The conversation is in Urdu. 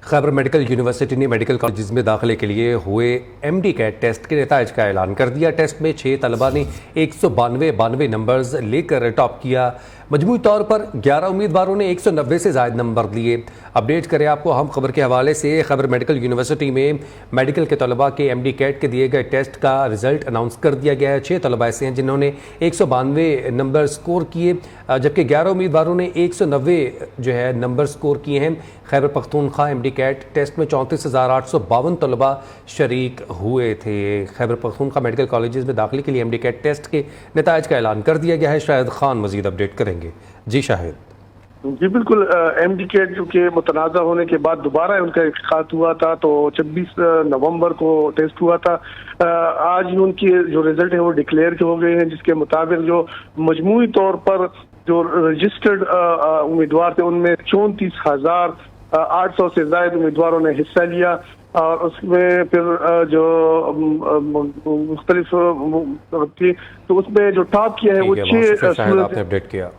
خیبر میڈیکل یونیورسٹی نے میڈیکل کالجز میں داخلے کے لیے ہوئے ایم ڈی کیٹ ٹیسٹ کے نتائج کا اعلان کر دیا۔ ٹیسٹ میں 6 طلباء نے 192 نمبرز لے کر ٹاپ کیا۔ مجموعی طور پر 11 امیدواروں نے 190 سے زائد نمبر لیے۔ اپڈیٹ کریں آپ کو ہم خبر کے حوالے سے، خیبر میڈیکل یونیورسٹی میں میڈیکل کے طلباء کے ایم ڈی کیٹ کے دیے گئے ٹیسٹ کا رزلٹ اناؤنس کر دیا گیا ہے۔ 6 طلباء ایسے ہیں جنہوں نے 192 نمبر سکور کیے، جبکہ 11 امیدواروں نے 190 نمبر سکور کیے ہیں۔ Khyber Pakhtunkhwa M D CAT test میں 34,852 طلباء شریک ہوئے تھے۔ خیبر پختونخوا میڈیکل کالجز میں داخلے کے لیے ایم ڈی کیٹ ٹیسٹ کے نتائج کا اعلان کر دیا گیا ہے۔ شاہد خان مزید اپڈیٹ کریں گے۔ جی شاہد۔ جی بالکل، ایم ڈی کیٹ جو کہ متنازع ہونے کے بعد دوبارہ ان کا انعقاد ہوا تھا، تو 26 نومبر کو ٹیسٹ ہوا تھا۔ آج ان کی جو رزلٹ ہے وہ ڈکلیئر ہو گئے ہیں، جس کے مطابق جو مجموعی طور پر جو رجسٹرڈ امیدوار تھے ان میں 34,800 سے زائد امیدواروں نے حصہ لیا، اور اس میں پھر جو مختلف تھی، تو اس میں جو ٹاپ کیا ہے وہ 6 اپڈیٹ کیا۔